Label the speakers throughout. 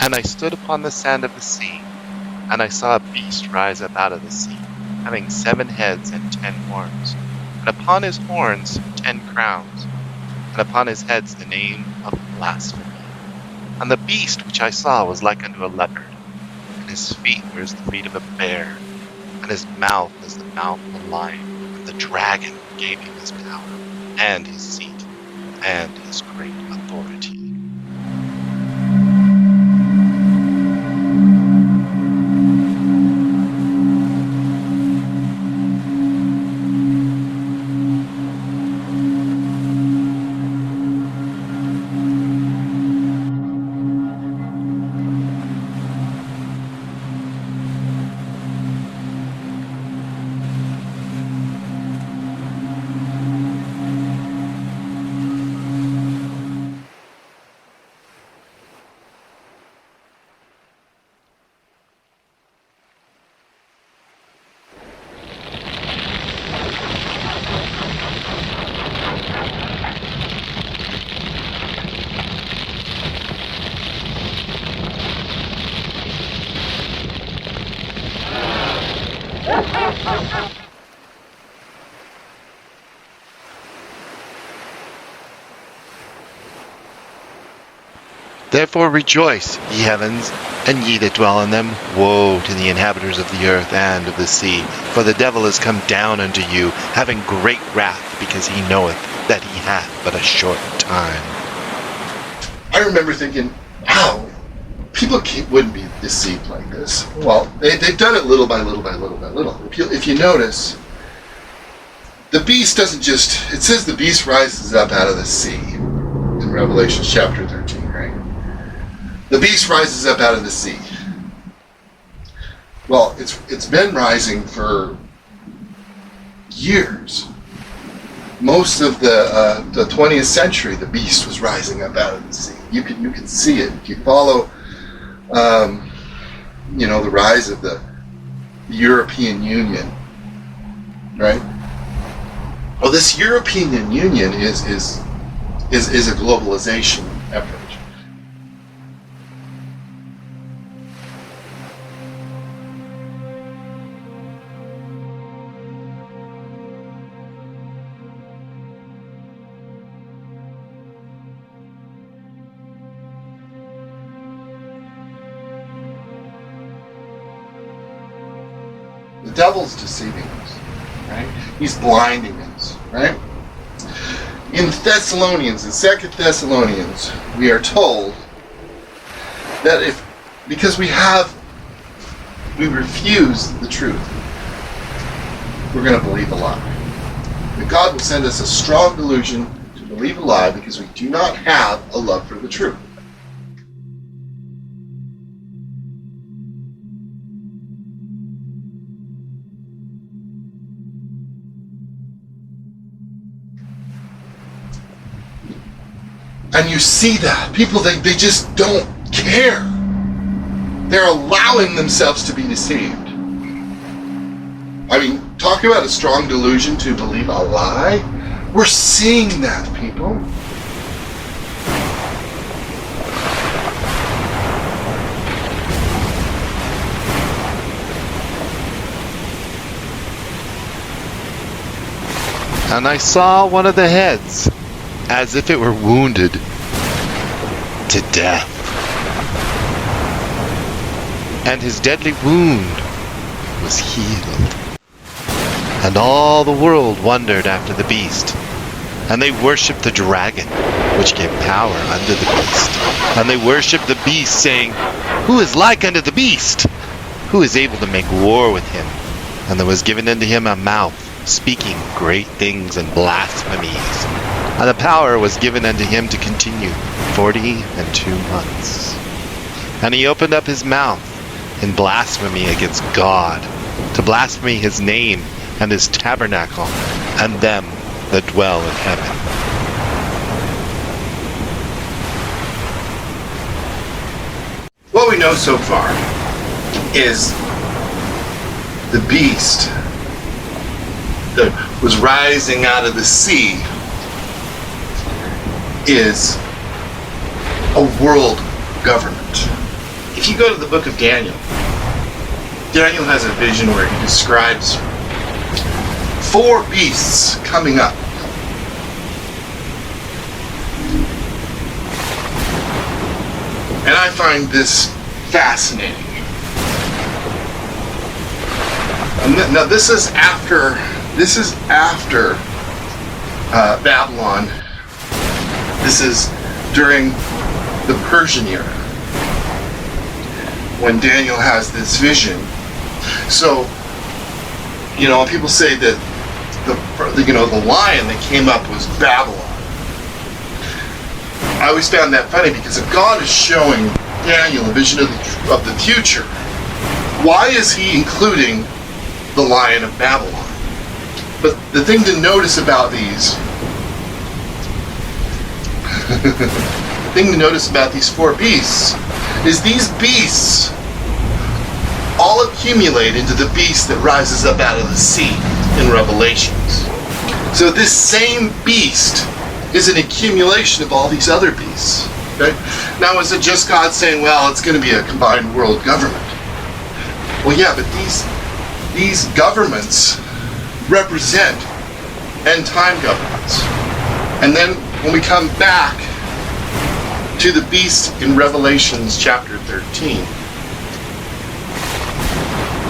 Speaker 1: And I stood upon the sand of the sea, and I saw a beast rise up out of the sea, having 7 heads and 10 horns, and upon his horns 10 crowns, and upon his heads the name of blasphemy. And the beast which I saw was like unto a leopard, and his feet were as the feet of a bear, and his mouth as the mouth of a lion. And the dragon gave him his power, and his seat, and his great authority. Therefore rejoice, ye heavens, and ye that dwell in them. Woe to the inhabitants of the earth and of the sea, for the devil is come down unto you, having great wrath, because he knoweth that he hath but a short time.
Speaker 2: I remember thinking, wow, people wouldn't be deceived like this. Well, they've done it little by little by little by little. If you notice, the beast doesn't just, it says the beast rises up out of the sea in Revelation chapter 13, right? The beast rises up out of the sea. Well, it's been rising for years. Most of the 20th century, the beast was rising up out of the sea. You can see it if you follow, the rise of the European Union, right? Well, this European Union is a globalization effort. The devil's deceiving us, right? He's blinding us, right? In Thessalonians, in 2 Thessalonians, we are told that because we refuse the truth, we're going to believe a lie. That God will send us a strong delusion to believe a lie because we do not have a love for the truth. And you see that. People, they just don't care. They're allowing themselves to be deceived. I mean, talk about a strong delusion to believe a lie. We're seeing that, people.
Speaker 1: And I saw one of the heads, as if it were wounded to death. And his deadly wound was healed. And all the world wondered after the beast. And they worshipped the dragon, which gave power unto the beast. And they worshipped the beast, saying, Who is like unto the beast? Who is able to make war with him? And there was given unto him a mouth, speaking great things and blasphemies. And the power was given unto him to continue 42 months. And he opened up his mouth in blasphemy against God, to blaspheme his name and his tabernacle, and them that dwell in heaven.
Speaker 2: What we know so far is the beast that was rising out of the sea is a world government. if you go to the book of Daniel, Daniel has a vision where he describes 4 beasts coming up. And I find this fascinating. Now this is after Babylon. This is during the Persian era, when Daniel has this vision. So, people say that the lion that came up was Babylon. I always found that funny, because if God is showing Daniel a vision of the future, why is he including the Lion of Babylon? But the thing to notice about these, the thing to notice about these 4 beasts is these beasts all accumulate into the beast that rises up out of the sea in Revelations. So this same beast is an accumulation of all these other beasts. Okay? Now, is it just God saying, well, it's going to be a combined world government? Well, yeah, but these governments represent end-time governments. And then when we come back to the beast in Revelations chapter 13,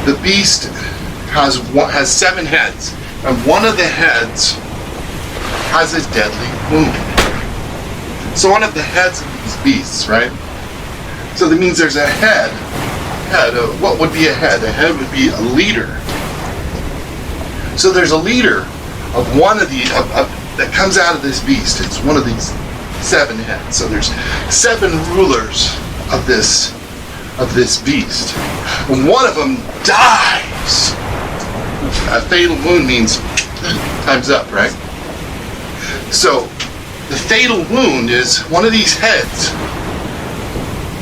Speaker 2: the beast has 7 heads, and one of the heads has a deadly wound. So one of the heads of these beasts, right? So that means there's a head. What would be a head? A head would be a leader. So there's a leader of one of the that comes out of this beast. It's one of these 7 heads. So there's 7 rulers of this beast. And one of them dies. A fatal wound means time's up, right? So the fatal wound is one of these heads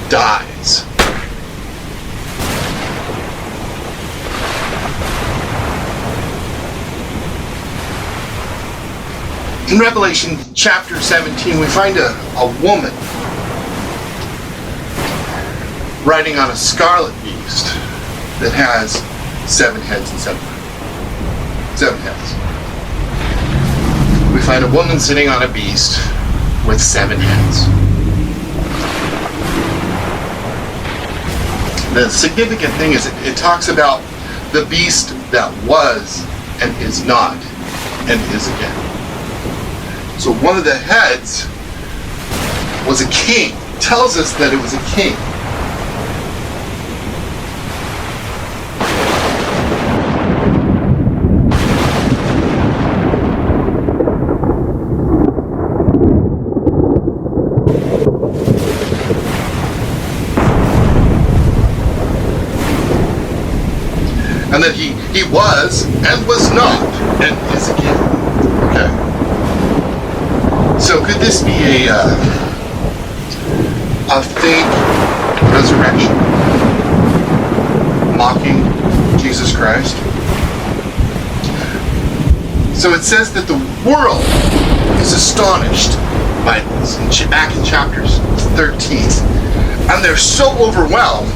Speaker 2: dies. In Revelation chapter 17, we find a woman riding on a scarlet beast that has 7 heads and 7 heads. We find a woman sitting on a beast with 7 heads. The significant thing is it talks about the beast that was and is not and is again. So one of the heads was a king. It tells us that it was a king. And that he was and was not and is again. Okay. So could this be a fake resurrection, mocking Jesus Christ? So it says that the world is astonished by this, back in chapters 13, and they're so overwhelmed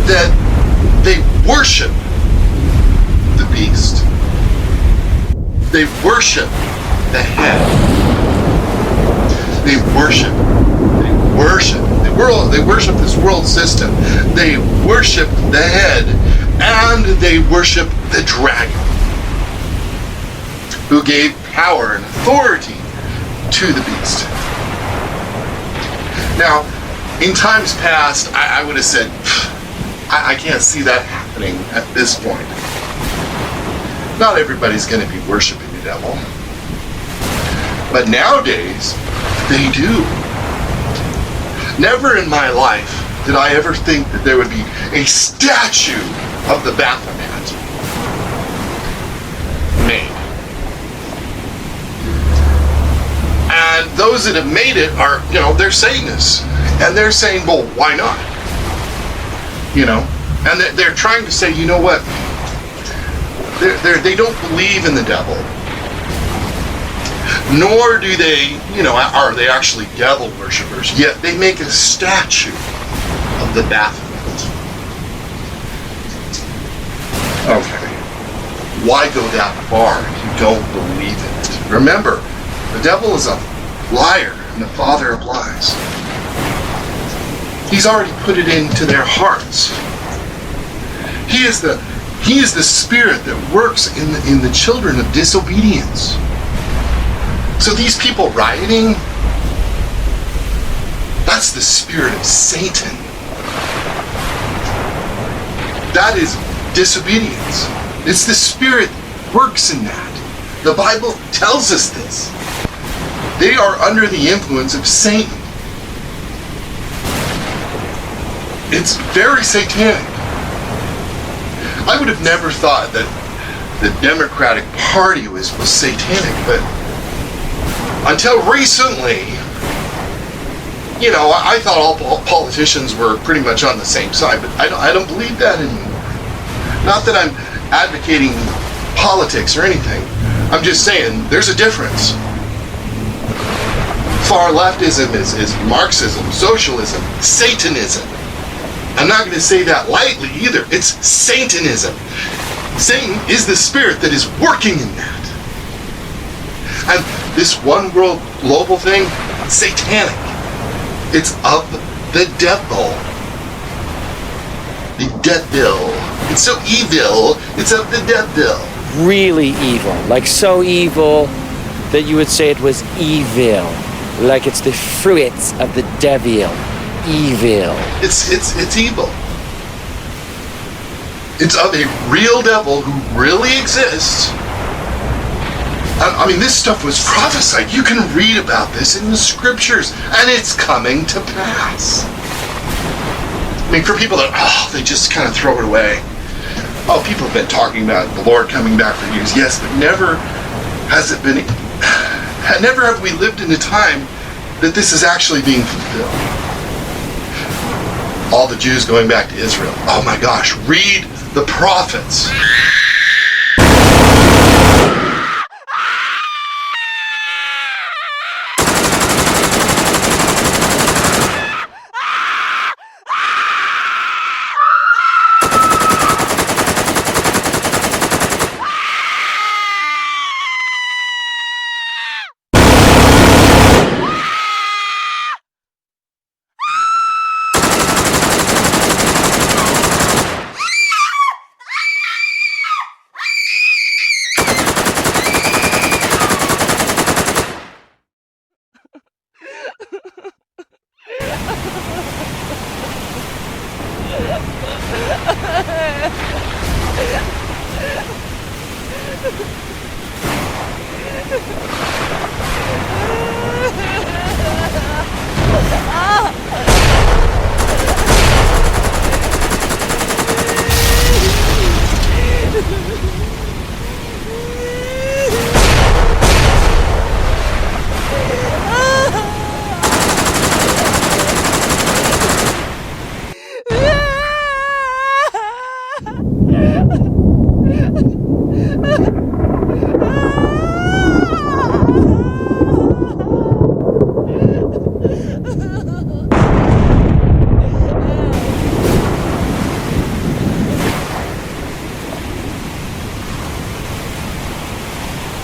Speaker 2: that they worship the beast. They worship the head. They worship this world system. They worship the head, and they worship the dragon, who gave power and authority to the beast. Now, in times past, I would have said, I can't see that happening at this point. Not everybody's going to be worshiping the devil. But nowadays, they do. Never in my life did I ever think that there would be a statue of the Baphomet made. And those that have made it are, they're Satanists. And they're saying, well, why not? And they're trying to say, you know what? They don't believe in the devil. Nor do they, are they actually devil worshippers. Yet they make a statue of the bafflement. Okay. Why go that far if you don't believe in it? Remember, the devil is a liar and the father of lies. He's already put it into their hearts. He is the spirit that works in the children of disobedience. So these people rioting, that's the spirit of Satan. That is disobedience. It's the spirit that works in that. The Bible tells us this. They are under the influence of Satan. It's very satanic. I would have never thought that the Democratic Party was satanic, but until recently, I thought all politicians were pretty much on the same side, but I don't believe that anymore. Not that I'm advocating politics or anything. I'm just saying there's a difference. Far leftism is Marxism, socialism, Satanism. I'm not going to say that lightly either. It's Satanism. Satan is the spirit that is working in that. And this one world global thing, satanic. It's of the devil. The devil. It's so evil. It's of the devil.
Speaker 3: Really evil. Like so evil that you would say it was evil. Like it's the fruits of the devil. Evil.
Speaker 2: It's evil. It's of a real devil who really exists. I mean, this stuff was prophesied. You can read about this in the scriptures, and it's coming to pass. I mean, for people that, they just kind of throw it away. Oh, people have been talking about the Lord coming back for years. Yes, but never has it been, never have we lived in a time that this is actually being fulfilled. All the Jews going back to Israel. Oh my gosh, read the prophets.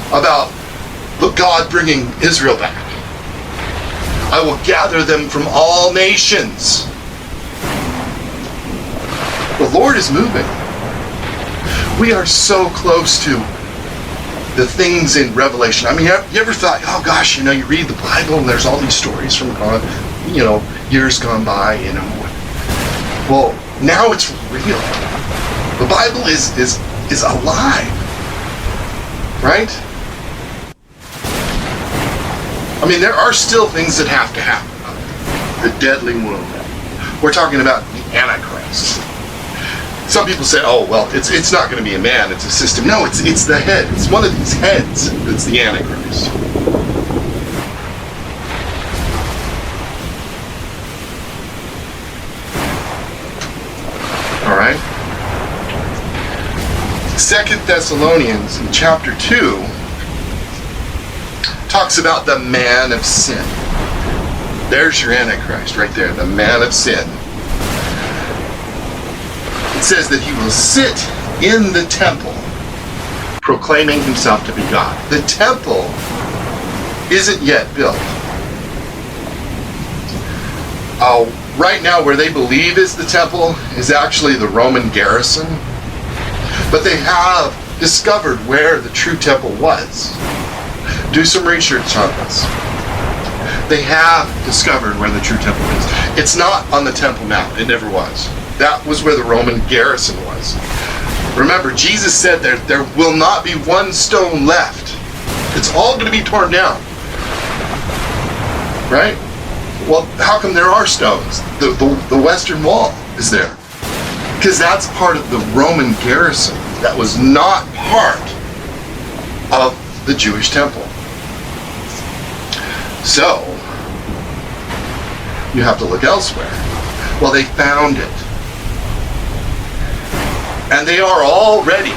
Speaker 2: About God bringing Israel back. I will gather them from all nations. The Lord is moving. We are so close to the things in Revelation. I mean, you ever thought, oh gosh, you read the Bible and there's all these stories from God, years gone by, Well, now it's real. The Bible is alive. Right? I mean, there are still things that have to happen. The deadly wound. We're talking about the Antichrist. Some people say, oh, well, it's not going to be a man, it's a system. No, it's the head. It's one of these heads that's the Antichrist. All right? 2 Thessalonians in chapter 2 talks about the man of sin. There's your Antichrist right there, the man of sin. it says that he will sit in the temple, proclaiming himself to be God. The temple isn't yet built. Right now, where they believe is the temple is actually the Roman garrison, but they have discovered where the true temple was. Do some research on this. They have discovered where the true temple is. It's not on the Temple Mount. It never was. That was where the Roman garrison was. Remember, Jesus said there will not be one stone left. It's all going to be torn down. Right? Well, how come there are stones? The Western Wall is there. Because that's part of the Roman garrison. That was not part of the Jewish temple. So, you have to look elsewhere. Well, they found it. And they are already,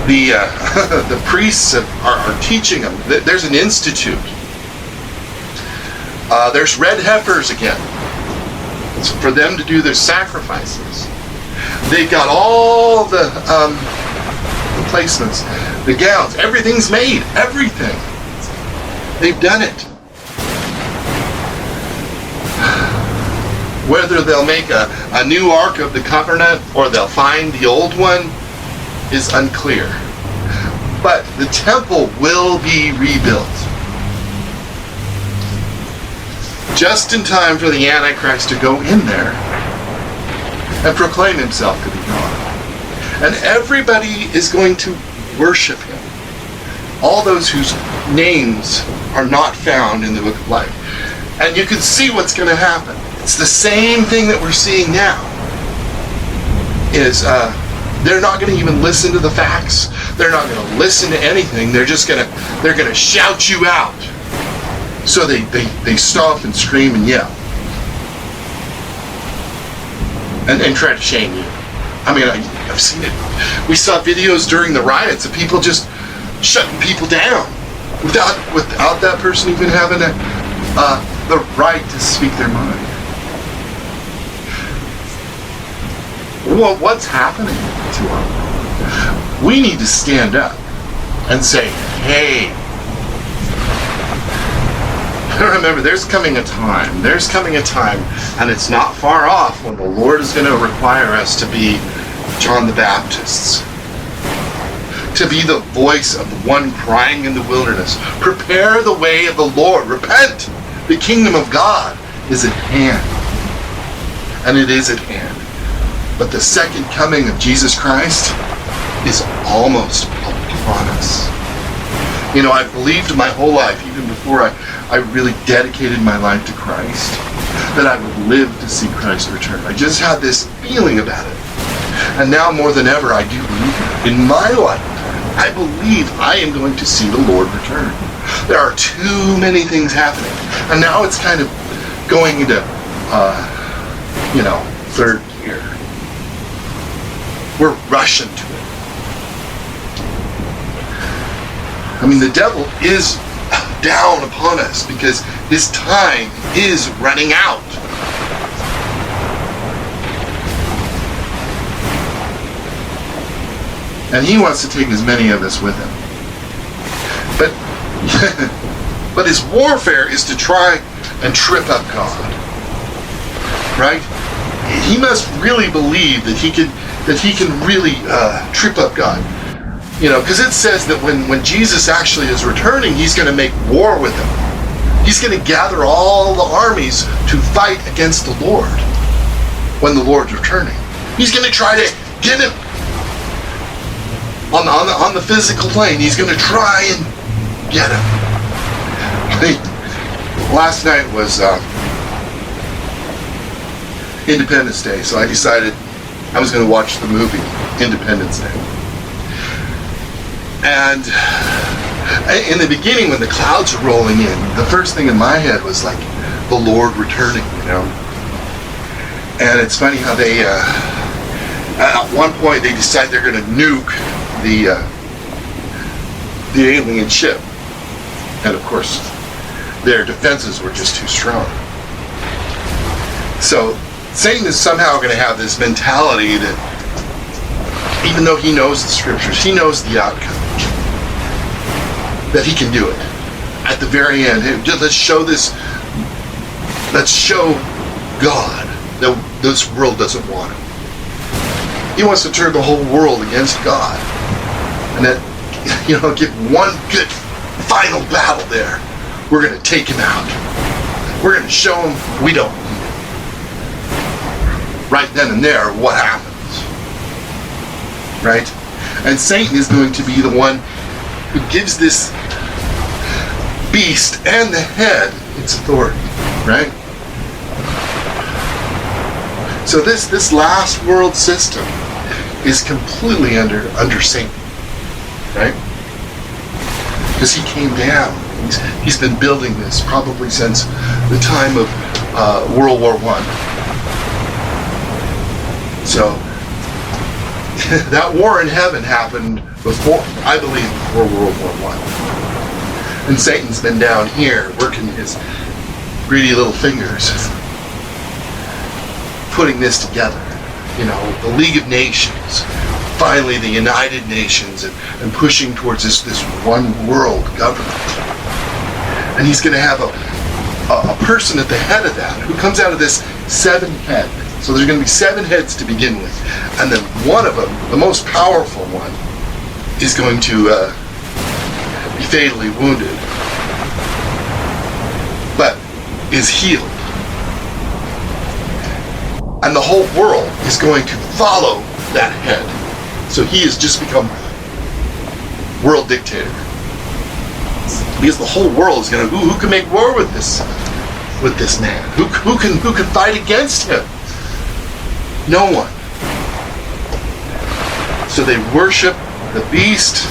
Speaker 2: the priests are teaching them. There's an institute. There's red heifers again. It's for them to do their sacrifices. They've got all the placements, the gowns, everything's made, everything. They've done it. Whether they'll make a new Ark of the Covenant or they'll find the old one is unclear. But the temple will be rebuilt. Just in time for the Antichrist to go in there and proclaim himself to be God. And everybody is going to worship him. All those whose names are not found in the book of life. And you can see what's going to happen. It's the same thing that we're seeing now. Is they're not going to even listen to the facts. They're not going to listen to anything. They're going to shout you out. So they stomp and scream and yell. And try to shame you. I mean, I've seen it. We saw videos during the riots of people just shutting people down without that person even having the right to speak their mind. Well, what's happening to us? We need to stand up and say, hey, remember, there's coming a time, and it's not far off when the Lord is going to require us to be John the Baptist's, to be the voice of the one crying in the wilderness. Prepare the way of the Lord. Repent. The kingdom of God is at hand. And it is at hand. But the second coming of Jesus Christ is almost upon us. You know, I've believed my whole life, even before I really dedicated my life to Christ, that I would live to see Christ return. I just had this feeling about it. And now more than ever, I do believe it. In my lifetime, I believe I am going to see the Lord return. There are too many things happening. And now it's kind of going into, third gear. We're rushing to it. I mean, the devil is down upon us because his time is running out. And he wants to take as many of us with him. But his warfare is to try and trip up God. Right? He must really believe that he can really trip up God. You know, because it says that when Jesus actually is returning, he's going to make war with them. He's going to gather all the armies to fight against the Lord when the Lord's returning. He's going to try to get him on the physical plane. He's going to try and get him. Last night was Independence Day, so I decided I was going to watch the movie Independence Day. And in the beginning, when the clouds are rolling in, the first thing in my head was like the Lord returning, you know. And it's funny how they, at one point, they decide they're going to nuke the alien ship. And of course, their defenses were just too strong. So Satan is somehow going to have this mentality that even though he knows the scriptures, he knows the outcome, that he can do it. At the very end, hey, let's show God that this world doesn't want him. He wants to turn the whole world against God. And that, get one good final battle there. We're going to take him out. We're going to show him we don't need him. Right then and there, what happens? Right? And Satan is going to be the one who gives this beast and the head its authority. Right? So this last world system is completely under Satan. Right? Because he came down. He's been building this probably since the time of World War I. So that war in heaven happened before, I believe, before World War I. And Satan's been down here working his greedy little fingers, putting this together. The League of Nations, finally the United Nations, and pushing towards this one world government. And he's going to have a person at the head of that who comes out of this 7-head. So there's going to be 7 heads to begin with. And then one of them, the most powerful one, is going to be fatally wounded, but is healed. And the whole world is going to follow that head. So he has just become world dictator. Because the whole world is going to, who can make war with this man? Who can fight against him? No one. So they worship the beast,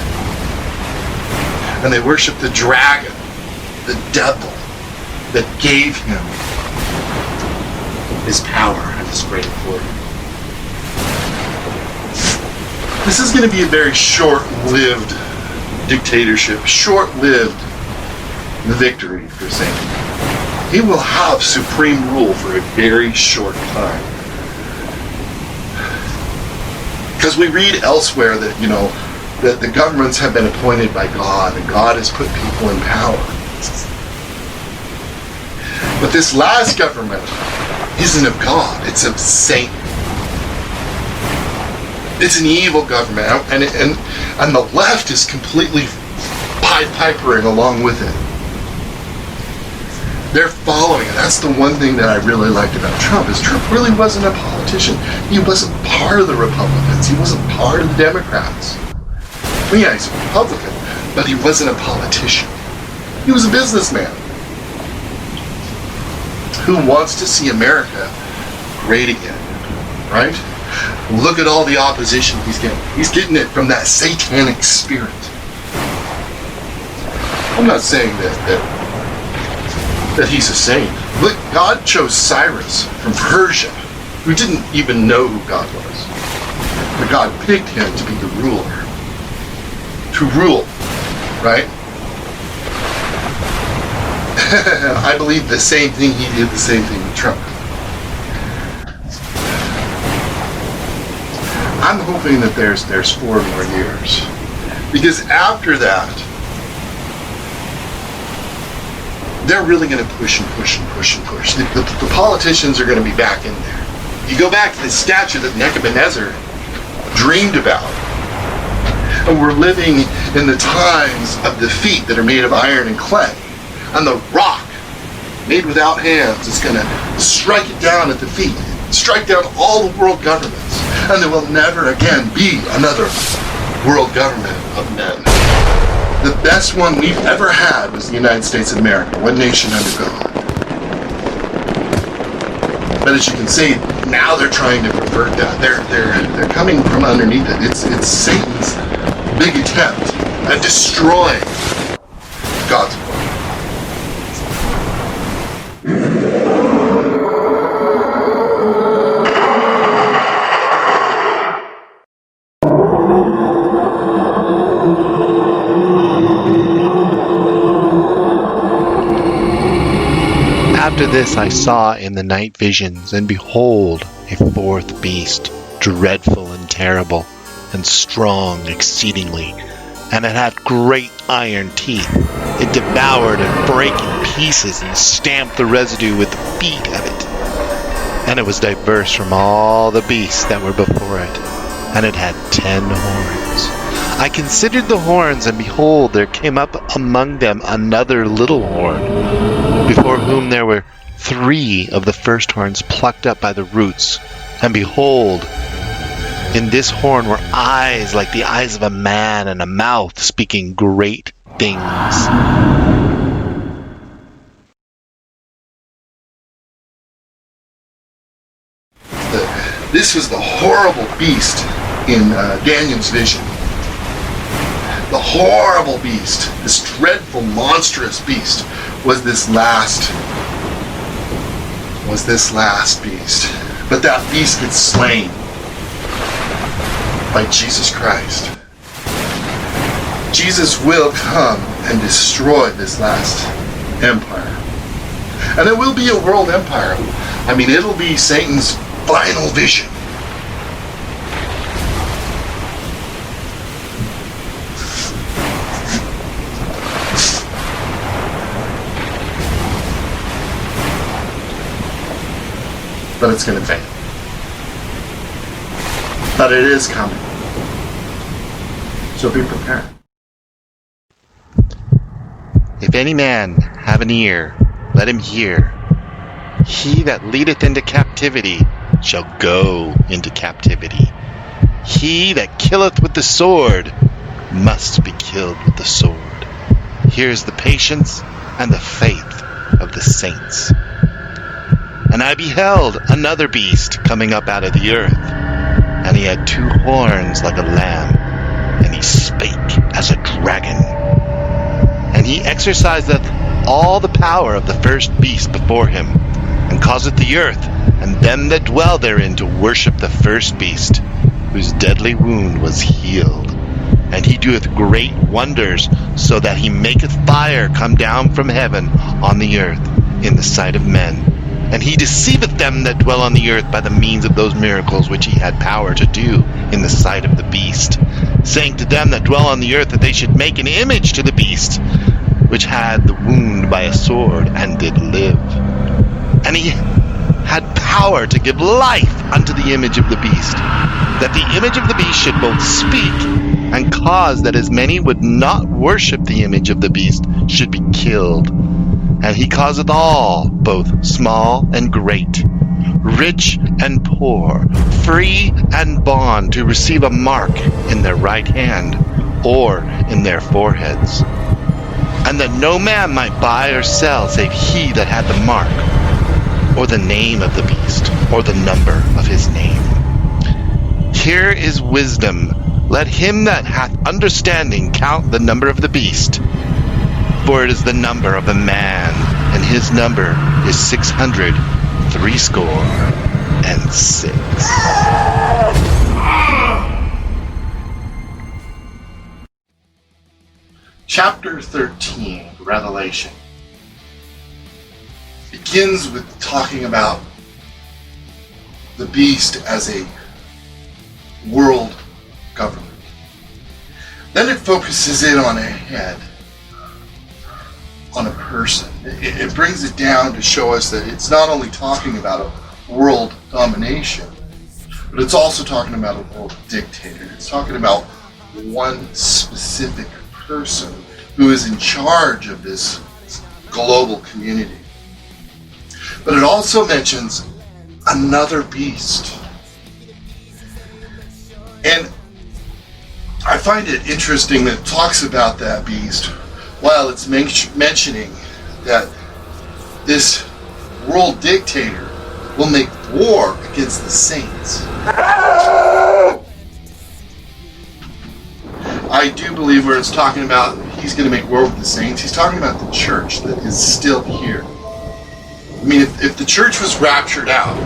Speaker 2: and they worship the dragon, the devil, that gave him his power and his great authority. This is going to be a very short-lived dictatorship, short-lived victory for Satan. He will have supreme rule for a very short time. Because we read elsewhere that, that the governments have been appointed by God, and God has put people in power. But this last government isn't of God, it's of Satan. It's an evil government, and the left is completely Pied Pipering along with it. They're following it. That's the one thing that I really liked about Trump, is Trump really wasn't a politician. He wasn't part of the Republicans. He wasn't part of the Democrats. Well, yeah, he's a Republican, but he wasn't a politician. He was a businessman who wants to see America great again, right? Look at all the opposition he's getting. He's getting it from that satanic spirit. I'm not saying that he's a saint. Look, God chose Cyrus from Persia, who didn't even know who God was. But God picked him to be the ruler. To rule, right? I believe the same thing he did, the same thing with Trump. I'm hoping that there's 4 more years. Because after that, they're really going to push and push and push and push. The politicians are going to be back in there. You go back to the statue that Nebuchadnezzar dreamed about. And we're living in the times of the feet that are made of iron and clay. And the rock, made without hands, is going to strike it down at the feet. Strike down all the world governments. And there will never again be another world government of men. The best one we've ever had was the United States of America, one nation under God. But as you can see, now they're trying to pervert that. They're coming from underneath it. It's Satan's big attempt at destroying God's world.
Speaker 1: After this I saw in the night visions, and behold, a fourth beast, dreadful and terrible, and strong exceedingly, and it had great iron teeth. It devoured and brake in pieces, and stamped the residue with the feet of it. And it was diverse from all the beasts that were before it, and it had 10 horns. I considered the horns, and behold, there came up among them another little horn, before whom there were 3 of the first horns plucked up by the roots. And behold, in this horn were eyes like the eyes of a man, and a mouth speaking great things.
Speaker 2: This was the horrible beast in Daniel's vision. The horrible beast, this dreadful, monstrous beast, was this last beast. But that beast gets slain by Jesus Christ. Jesus will come and destroy this last empire. And it will be a world empire. I mean, it'll be Satan's final vision. But it's going to fail. But it is coming. So be prepared.
Speaker 1: If any man have an ear, let him hear. He that leadeth into captivity shall go into captivity. He that killeth with the sword must be killed with the sword. Here is the patience and the faith of the saints. And I beheld another beast coming up out of the earth, and he had 2 horns like a lamb, and he spake as a dragon. And he exerciseth all the power of the first beast before him, and causeth the earth and them that dwell therein to worship the first beast, whose deadly wound was healed. And he doeth great wonders, so that he maketh fire come down from heaven on the earth in the sight of men. And he deceiveth them that dwell on the earth by the means of those miracles which he had power to do in the sight of the beast, saying to them that dwell on the earth that they should make an image to the beast, which had the wound by a sword, and did live. And he had power to give life unto the image of the beast, that the image of the beast should both speak, and cause that as many would not worship the image of the beast should be killed. And he causeth all, both small and great, rich and poor, free and bond, to receive a mark in their right hand or in their foreheads, and that no man might buy or sell save he that had the mark, or the name of the beast, or the number of his name. Here is wisdom. Let him that hath understanding count the number of the beast, for it is the number of a man, and his number is 666.
Speaker 2: Chapter 13, Revelation, begins with talking about the beast as a world government. Then it focuses in on a head, on a person. It brings it down to show us that it's not only talking about a world domination, but it's also talking about a world dictator. It's talking about one specific person who is in charge of this global community. But it also mentions another beast. And I find it interesting that it talks about that beast while it's mentioning that this world dictator will make war against the saints. I do believe where it's talking about he's going to make war with the saints, he's talking about the church that is still here. I mean, if the church was raptured out,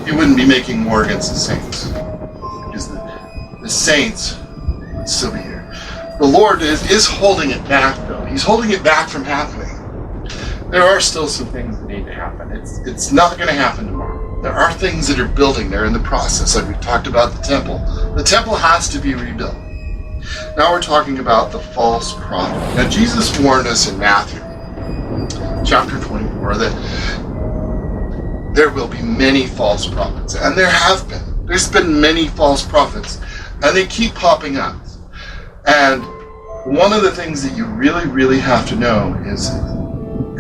Speaker 2: he wouldn't be making war against the saints, because the saints would still be here. The Lord is holding it back, though. He's holding it back from happening. there are still some things that need to happen. It's not going to happen tomorrow. There are things that are building. They're in the process. Like we talked about the temple. The temple has to be rebuilt. Now we're talking about the false prophet. Now Jesus warned us in Matthew chapter 24 that there will be many false prophets. And there have been. There's been many false prophets. And they keep popping up. And one of the things that you really, really have to know is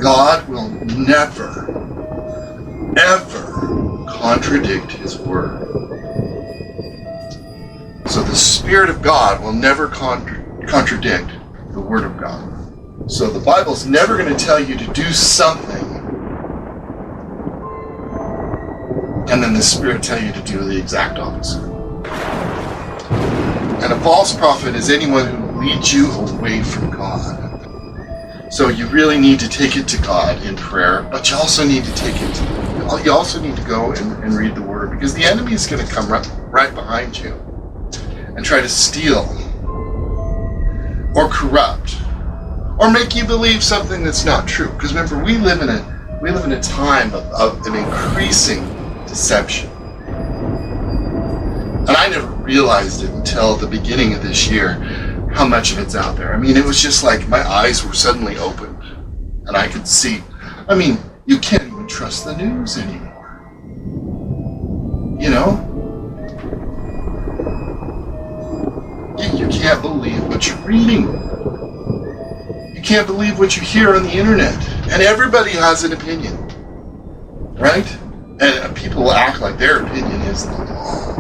Speaker 2: God will never, ever contradict his word. So the Spirit of God will never contradict the Word of God. So the Bible's never going to tell you to do something and then the Spirit tell you to do the exact opposite. And a false prophet is anyone who leads you away from God. So you really need to take it to God in prayer, but you also need to go and read the Word, because the enemy is going to come right behind you and try to steal or corrupt or make you believe something that's not true. Because remember, we live in a time of an increasing deception. And I never realized it until the beginning of this year how much of it's out there. I mean, it was just like my eyes were suddenly opened and I could see. I mean, you can't even trust the news anymore. You know? You can't believe what you're reading. You can't believe what you hear on the internet. And everybody has an opinion. Right? And people will act like their opinion is the law.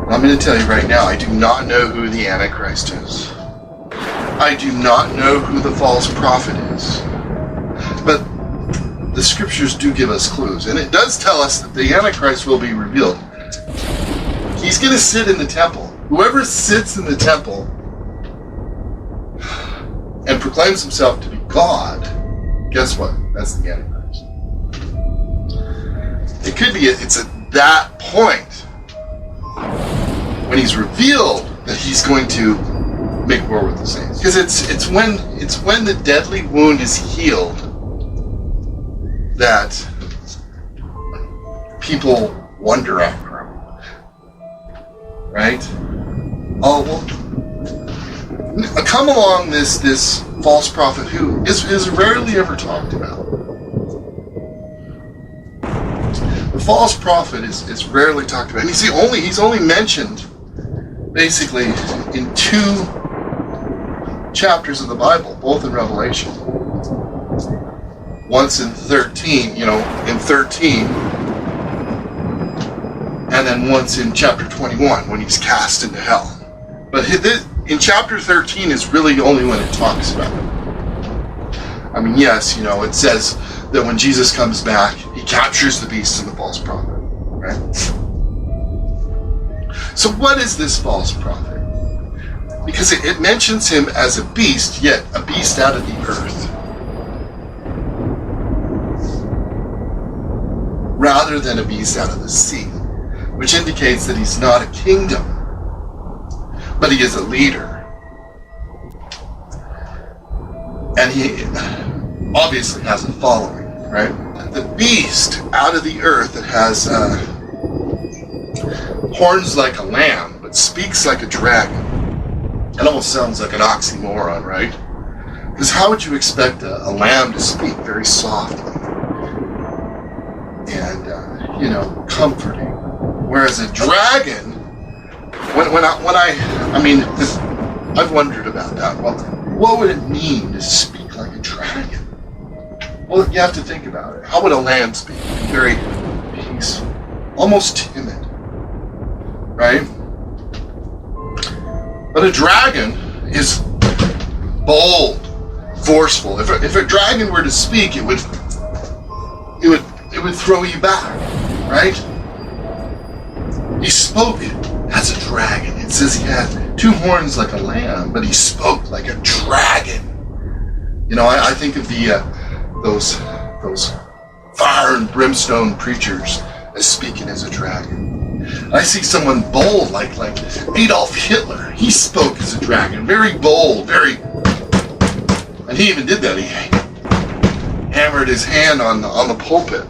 Speaker 2: I'm going to tell you right now, I do not know who the Antichrist is. I do not know who the false prophet is. But the scriptures do give us clues. And it does tell us that the Antichrist will be revealed. He's going to sit in the temple. Whoever sits in the temple and proclaims himself to be God, guess what? That's the Antichrist. It could be, it's at that point when he's revealed that he's going to make war with the saints. Because it's when the deadly wound is healed that people wonder after him. Right? Oh, well, come along this false prophet who is rarely ever talked about. The false prophet is rarely talked about. And he's only mentioned basically in 2 chapters of the Bible, both in Revelation. Once in 13, in 13, and then once in chapter 21 when he's cast into hell. But in chapter 13 is really only when it talks about it. I mean, yes, it says that when Jesus comes back, he captures the beast and the false prophet, right? So what is this false prophet? Because it mentions him as a beast, yet a beast out of the earth, rather than a beast out of the sea, which indicates that he's not a kingdom, but he is a leader. And he obviously has a following, right? The beast out of the earth that has horns like a lamb, but speaks like a dragon. It almost sounds like an oxymoron, right? Because how would you expect a lamb to speak very softly and, comforting? Whereas a dragon, I've wondered about that. Well, what would it mean to speak like a dragon? Well, you have to think about it. How would a lamb speak? Very peaceful, almost timid, right? But a dragon is bold, forceful. If a dragon were to speak, it would throw you back, right? He spoke as a dragon. It says he had 2 horns like a lamb, but he spoke like a dragon. I think of those fire and brimstone preachers as speaking as a dragon. I see someone bold like Adolf Hitler. He spoke as a dragon, very bold, very. And he even did that. He hammered his hand on the pulpit.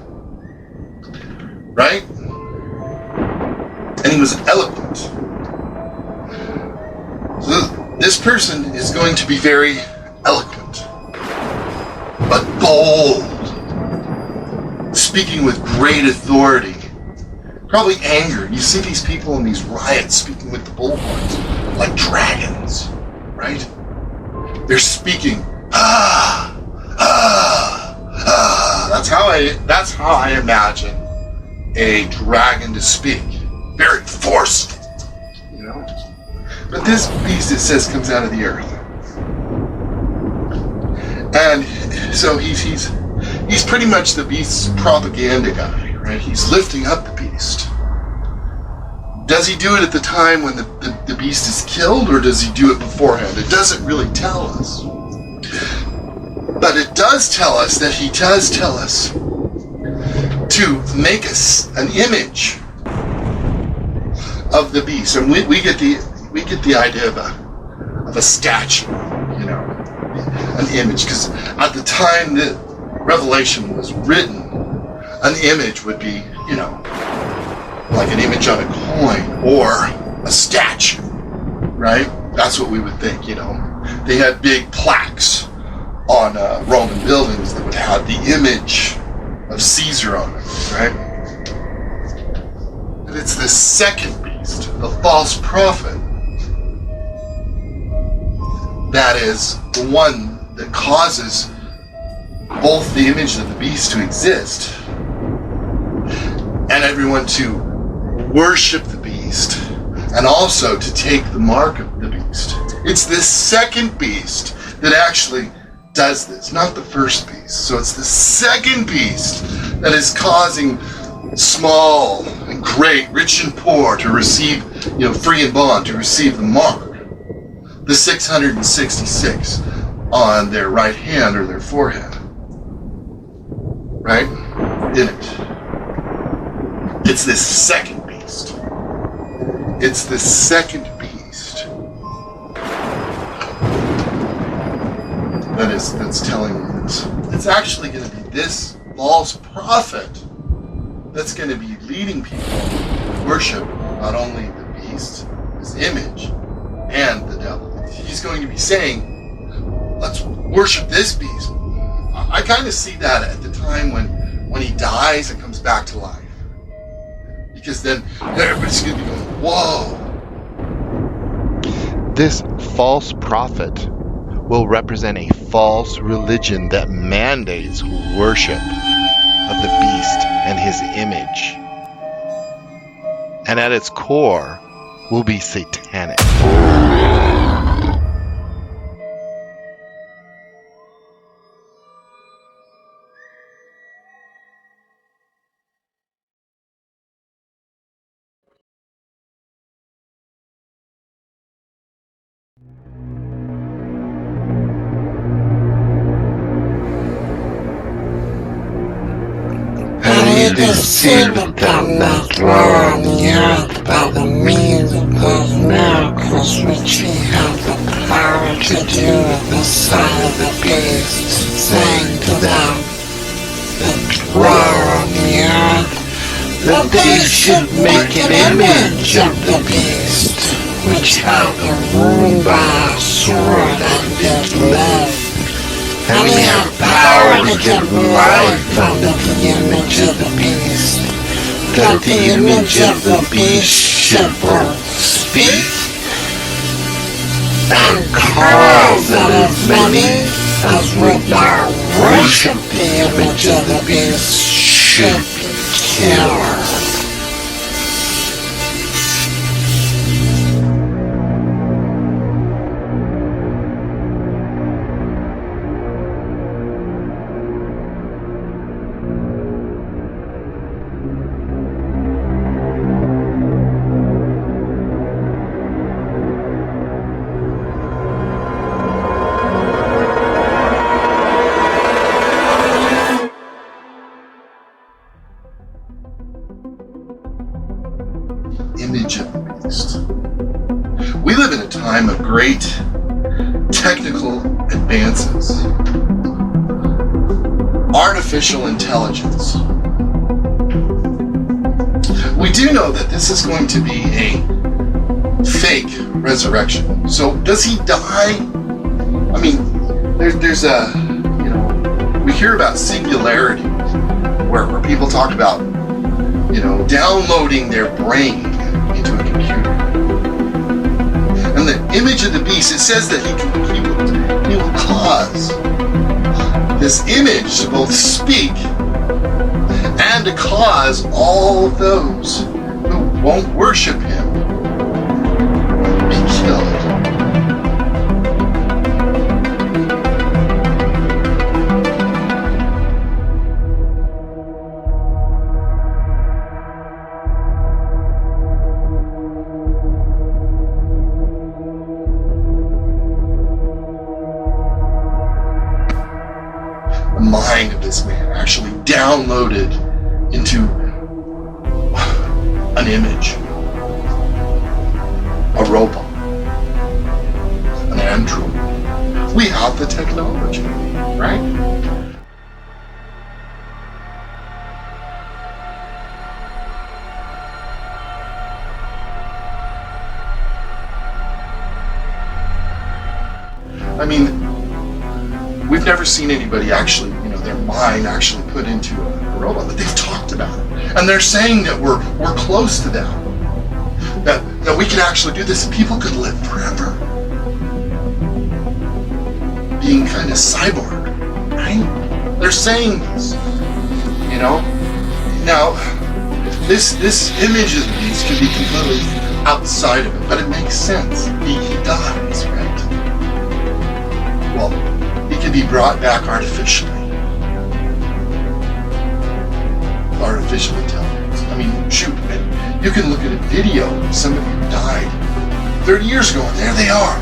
Speaker 2: Right? And he was eloquent. So this person is going to be very eloquent, but bold, speaking with great authority, probably anger. You see these people in these riots speaking with the bullhorns like dragons, right? They're speaking, That's how I imagine a dragon to speak. Very forceful, you know? But this beast, it says, comes out of the earth. And so he's pretty much the beast's propaganda guy, right? He's lifting up the beast. Does he do it at the time when the beast is killed, or does he do it beforehand? It doesn't really tell us. But it does tell us that he does tell us to make us an image of the beast. And we get the idea of a statue, you know, an image. Because at the time that Revelation was written, an image would be, you know, like an image on a coin or a statue, right? That's what we would think, you know. They had big plaques on Roman buildings that would have the image of Caesar on it, right? And it's the second beast, the false prophet, that is the one that causes both the image of the beast to exist and everyone to worship the beast and also to take the mark of the beast. It's this second beast that actually does this, not the first beast. So it's the second beast that is causing small and great, rich and poor to receive, you know, free and bond, to receive the mark. The 666 on their right hand or their forehead. Right? In it. It's this second beast. It's the second beast that's telling you this. It's actually going to be this false prophet that's going to be leading people to worship not only the beast, his image, and the devil. He's going to be saying, let's worship this beast. I kind of see that at the time when he dies and comes back to life. Because then everybody's going to be going, whoa.
Speaker 1: This false prophet will represent a false religion that mandates worship of the beast and his image. And at its core will be satanic.
Speaker 4: It is seen that not dwell on the earth by the means of those miracles which he had the power to do in the sight of the beast, saying to them that dwell on the earth, that they should make an image of the beast, which had a wound by a sword and did live. And he had power to give life unto the image of the beast, that the image of the beast should both speak and cause that as many as would not worship the image of the beast should be killed.
Speaker 2: Image of the beast. We live in a time of great technical advances, artificial intelligence. We do know that this is going to be a fake resurrection. So does he die? I mean, there's a, we hear about singularity, where people talk about, downloading their brain into a computer. And the image of the beast, it says that he will cause this image to both speak and to cause all of those who won't worship him to be killed. The mind of this man actually downloaded into an image, a robot, an android. We have the technology, right? I mean, we've never seen anybody actually, their mind actually put into a robot, but they've talked about it. And they're saying that we're close to that. That we could actually do this and people could live forever. Being kind of cyborg, right? They're saying this, Now, this image of these could be completely outside of it, but it makes sense. He dies, right? Well, he can be brought back artificially. Artificial intelligence. I mean, shoot, man, you can look at a video of somebody who died 30 years ago, and there they are.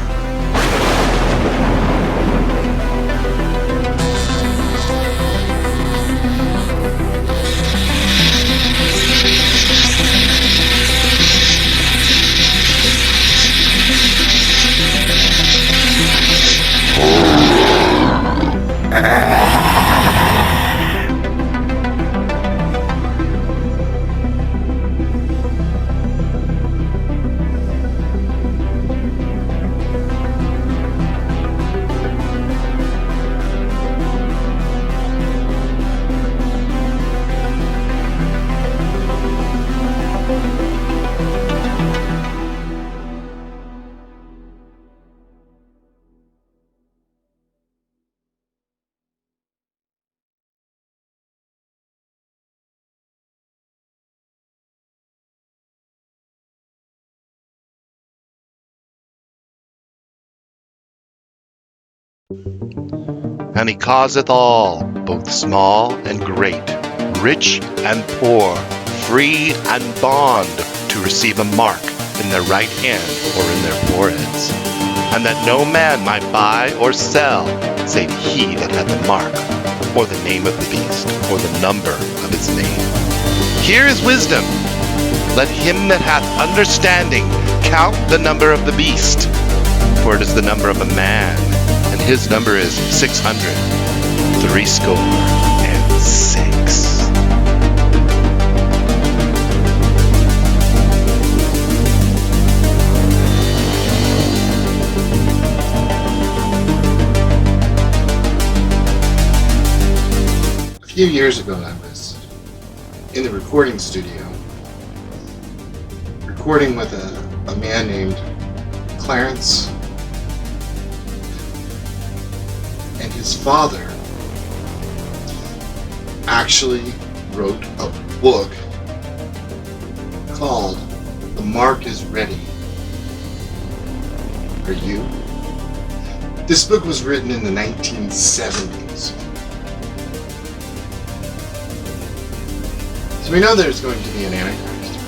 Speaker 1: And he causeth all, both small and great, rich and poor, free and bond, to receive a mark in their right hand or in their foreheads, and that no man might buy or sell, save he that had the mark, or the name of the beast, or the number of his name. Here is wisdom. Let him that hath understanding count the number of the beast, for it is the number of a man, and his number is 666.
Speaker 2: A few years ago, I was in the recording studio, recording with a man named Clarence, and his father actually wrote a book called The Mark is Ready. Are you? This book was written in the 1970s. So we know there's going to be an Antichrist.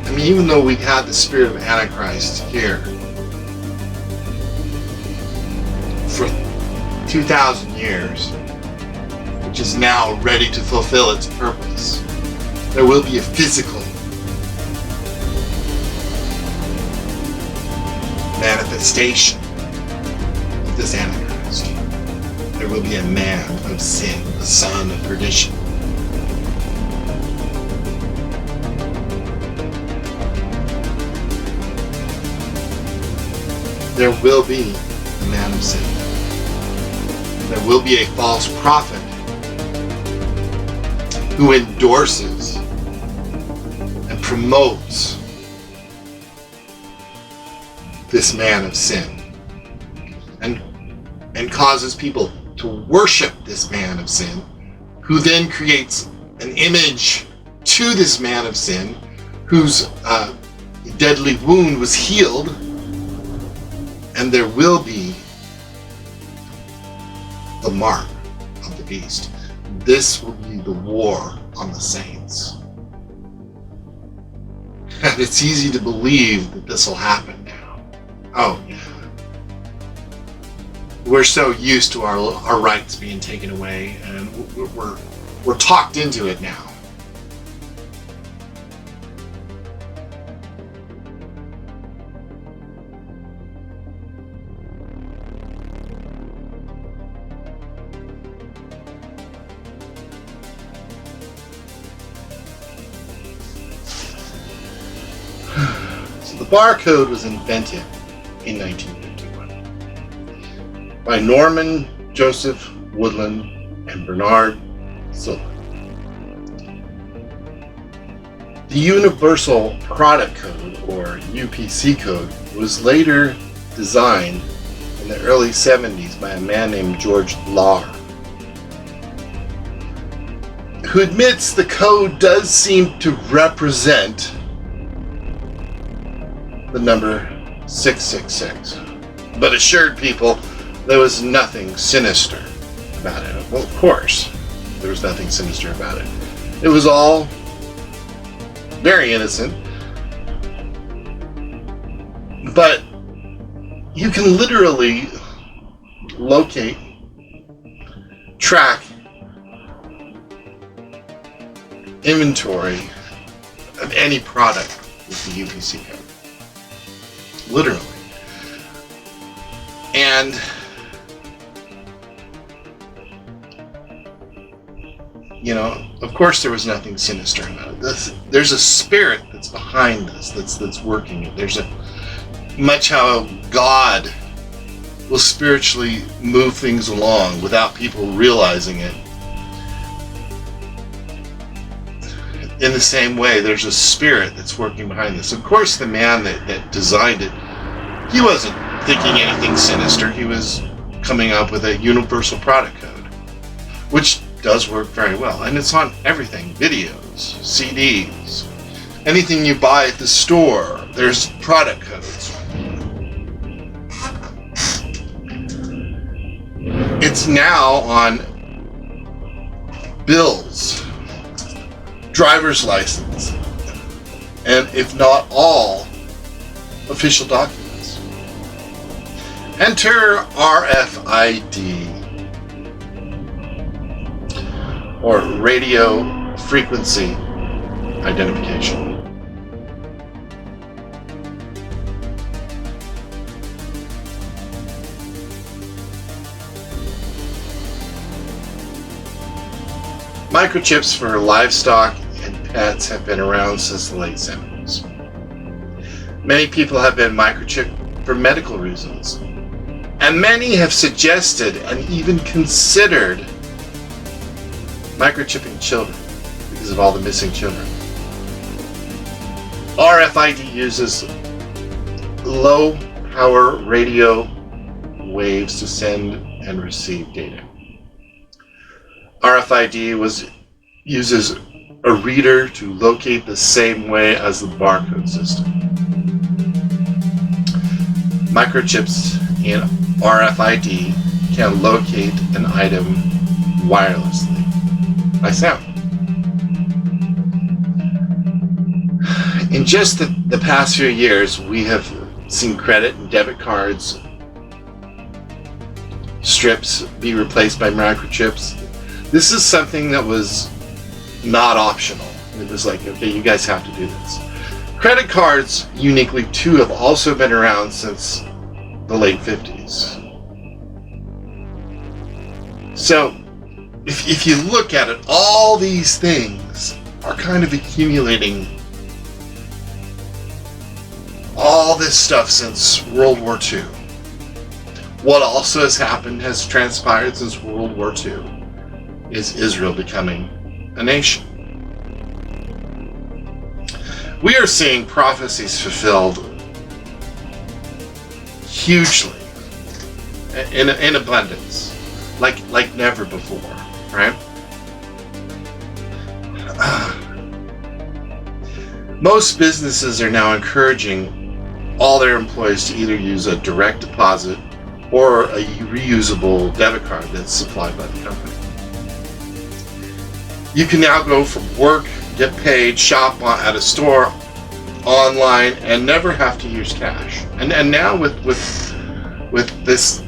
Speaker 2: I mean, even though we had the spirit of Antichrist here for 2,000 years, which is now ready to fulfill its purpose, there will be a physical manifestation of this Antichrist. There will be a man of sin, the son of perdition. There will be a man of sin. There will be a false prophet who endorses and promotes this man of sin and causes people to worship this man of sin, who then creates an image to this man of sin whose deadly wound was healed, and there will be the mark of the beast. This will be the war on the saints. And it's easy to believe that this will happen now. Oh, yeah. We're so used to our rights being taken away, and we're talked into it now. So the barcode was invented in 1951 by Norman Joseph Woodland and Bernard Silver. The Universal Product Code, or UPC code, was later designed in the early 70s by a man named George Lahr, who admits the code does seem to represent the number 666, but assured people there was nothing sinister about it. Well, of course, there was nothing sinister about it. It was all very innocent, but you can literally locate, track, inventory of any product with the UPC code. Literally. And of course there was nothing sinister about it. There's a spirit that's behind this, that's working it. There's much how God will spiritually move things along without people realizing it. In the same way, there's a spirit that's working behind this. Of course, the man that designed it, he wasn't thinking anything sinister. He was coming up with a universal product code, which does work very well. And it's on everything: videos, CDs, anything you buy at the store, there's product codes. It's now on bills, driver's license, and if not all, official documents. Enter RFID, or radio frequency identification. Microchips for livestock and pets have been around since the late 70s. Many people have been microchipped for medical reasons, and many have suggested and even considered microchipping children because of all the missing children. RFID uses low power radio waves to send and receive data. RFID uses a reader to locate the same way as the barcode system. Microchips in RFID can locate an item wirelessly by sound. In just the past few years, we have seen credit and debit cards strips be replaced by microchips. This is something that was not optional. It was like, okay, you guys have to do this. Credit cards, uniquely too, have also been around since the late 50s. So, if you look at it, all these things are kind of accumulating all this stuff since World War II. What also has transpired since World War II is Israel becoming a nation. We are seeing prophecies fulfilled hugely, in abundance, like never before, right? Most businesses are now encouraging all their employees to either use a direct deposit or a reusable debit card that's supplied by the company. You can now go from work, get paid, shop at a store, online, and never have to use cash. And now with this,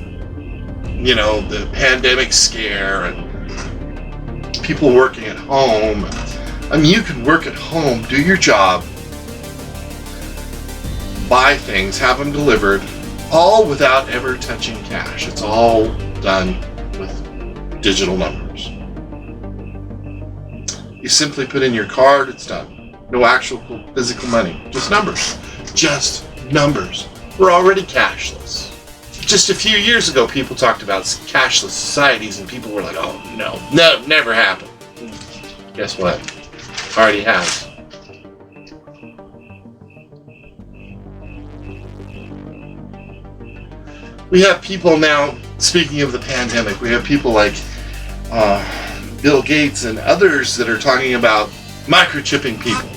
Speaker 2: the pandemic scare and people working at home, I mean, you can work at home, do your job, buy things, have them delivered, all without ever touching cash. It's all done with digital numbers. You simply put in your card, it's done. No actual physical money, just numbers. Just numbers. We're already cashless. Just a few years ago, people talked about cashless societies, and people were like, oh, no, never happened. Guess what? Already has. We have people now, speaking of the pandemic, we have people like Bill Gates and others that are talking about microchipping people.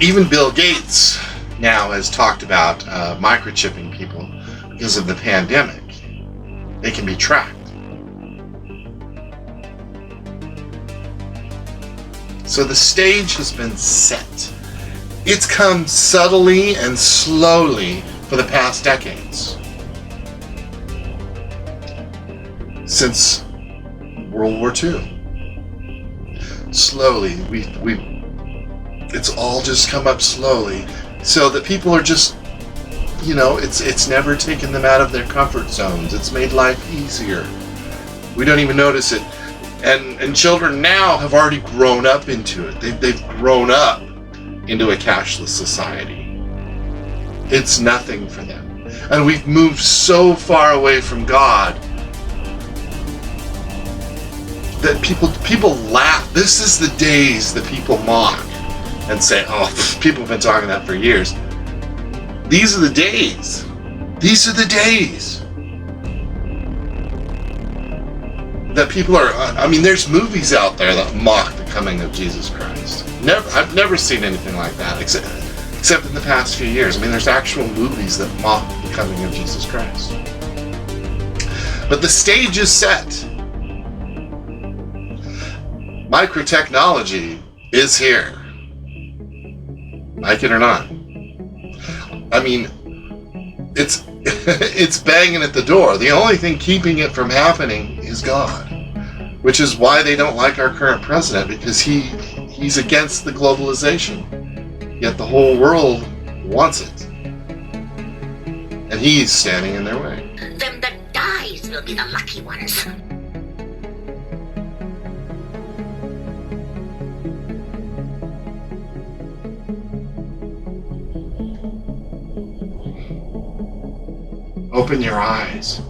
Speaker 2: Even Bill Gates now has talked about microchipping people because of the pandemic. They can be tracked. So the stage has been set. It's come subtly and slowly for the past decades. Since World War II. Slowly, it's all just come up slowly, so that people are just, it's never taken them out of their comfort zones. It's made life easier. We don't even notice it. And children now have already grown up into it. They've grown up into a cashless society. It's nothing for them. And we've moved so far away from God that people laugh. This is the days that people mock and say, oh, people have been talking that for years. These are the days. These are the days that people are, there's movies out there that mock the coming of Jesus Christ. I've never seen anything like that, except in the past few years. There's actual movies that mock the coming of Jesus Christ. But the stage is set. Microtechnology is here. Like it or not. It's banging at the door. The only thing keeping it from happening is God. Which is why they don't like our current president, because he's against the globalization. Yet the whole world wants it. And he's standing in their way.
Speaker 4: Them that dies will be the lucky ones.
Speaker 2: Open your eyes.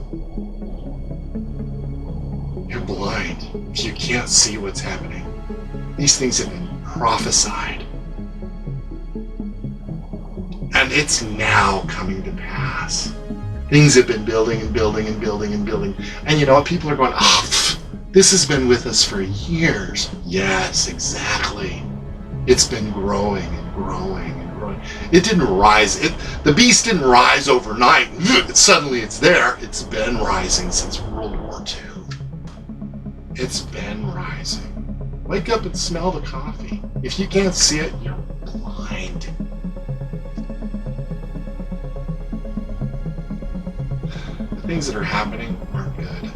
Speaker 2: You're blind. You can't see what's happening. These things have been prophesied. And it's now coming to pass. Things have been building and building and building and building. And you know what? People are going, this has been with us for years. Yes, exactly. It's been growing and growing and growing. It didn't rise. The beast didn't rise overnight. Suddenly it's there. It's been rising since World War II. It's been rising. Wake up and smell the coffee. If you can't see it, you're blind. The things that are happening aren't good.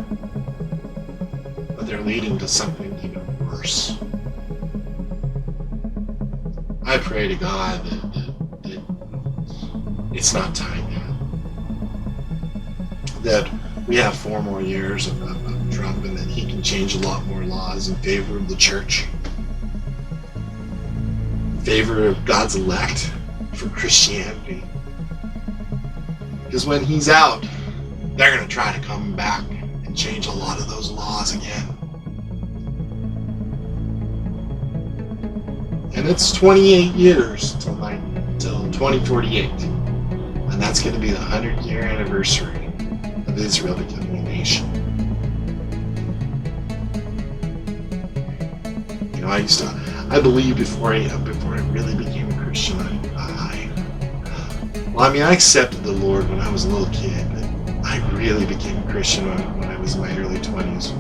Speaker 2: But they're leading to something even worse. I pray to God that it's not time yet. that we have 4 more years of Trump, and that he can change a lot more laws in favor of the church, in favor of God's elect, for Christianity. Because when he's out, they're going to try to come back and change a lot of those laws again. And it's 28 years till 2048. And that's going to be the 100-year anniversary of Israel becoming a nation. You know, I believed before I really became a Christian, I accepted the Lord when I was a little kid, but I really became a Christian when I was in my early 20s.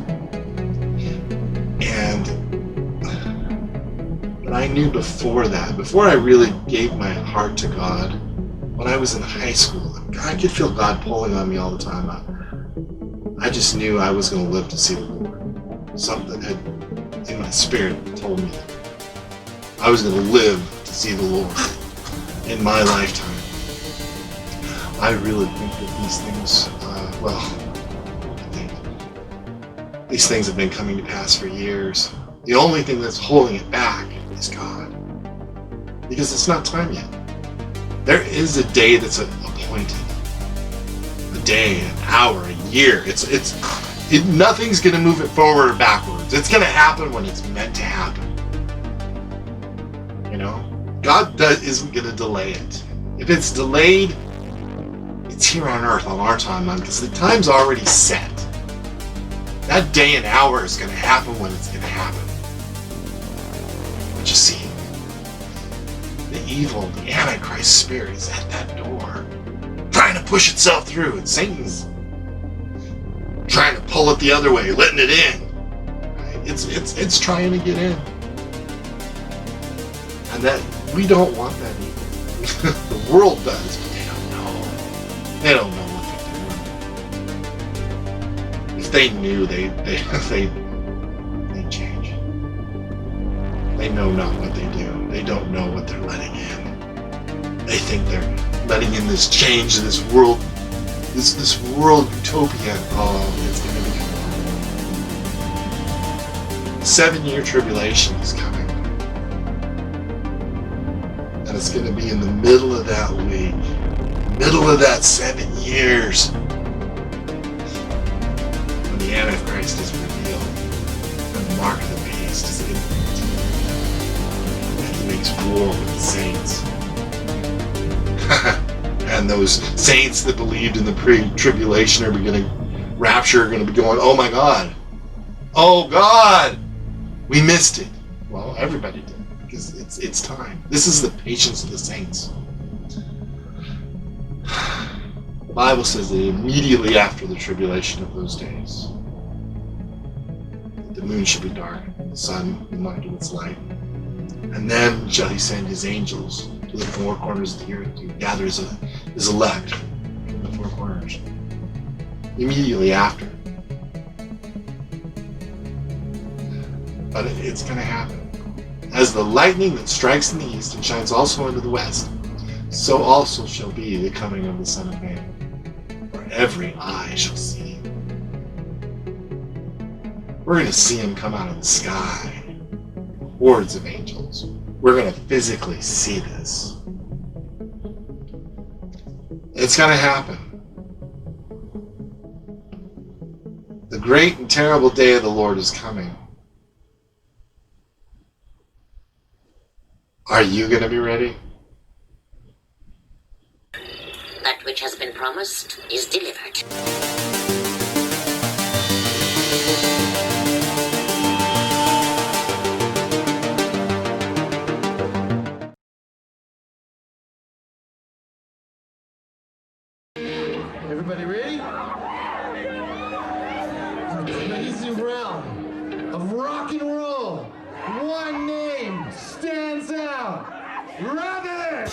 Speaker 2: But I knew before that, before I really gave my heart to God, when I was in high school, I could feel God pulling on me all the time. I just knew I was going to live to see the Lord. Something had, in my spirit, told me I was going to live to see the Lord in my lifetime. I really think that these things, these things have been coming to pass for years. The only thing that's holding it back is God. Because it's not time yet. There is a day that's appointed. A day, an hour, a year. Nothing's going to move it forward or backwards. It's going to happen when it's meant to happen. You know? God isn't going to delay it. If it's delayed, it's here on earth on our timeline, because the time's already set. That day and hour is going to happen when it's going to happen. But you see, the evil, the Antichrist spirit is at that door, trying to push itself through, and Satan's trying to pull it the other way, letting it in. Right? It's trying to get in. And that we don't want that either. The world does, but they don't know. They don't know what they're doing. If they knew, they'd change. They know not what they do. They don't know what they're letting in. They think they're letting in this change, this world, this world utopia. Oh, it's going to be 7-year tribulation is coming. And it's going to be in the middle of that week, middle of that 7 years, when the Antichrist is revealed, and the mark of the beast is in, and he makes war with the saints. And those saints that believed in the pre-tribulation are going to rapture, are going to be going, oh my God, we missed it. Well, everybody did. Because it's time. This is the patience of the saints. The Bible says that immediately after the tribulation of those days, the moon should be dark, the sun will not give its light, and then shall he send his angels to the 4 corners of the earth to gather his elect from the 4 corners. Immediately after. But it's going to happen. As the lightning that strikes in the east and shines also into the west, so also shall be the coming of the Son of Man. For every eye shall see him. We're going to see him come out of the sky. Hordes of angels. We're going to physically see this. It's going to happen. The great and terrible day of the Lord is coming. Are you going to be ready?
Speaker 5: That which has been promised is delivered.
Speaker 6: Everybody ready? Amazing realm of rock and roll. One name stands out. Rabbit!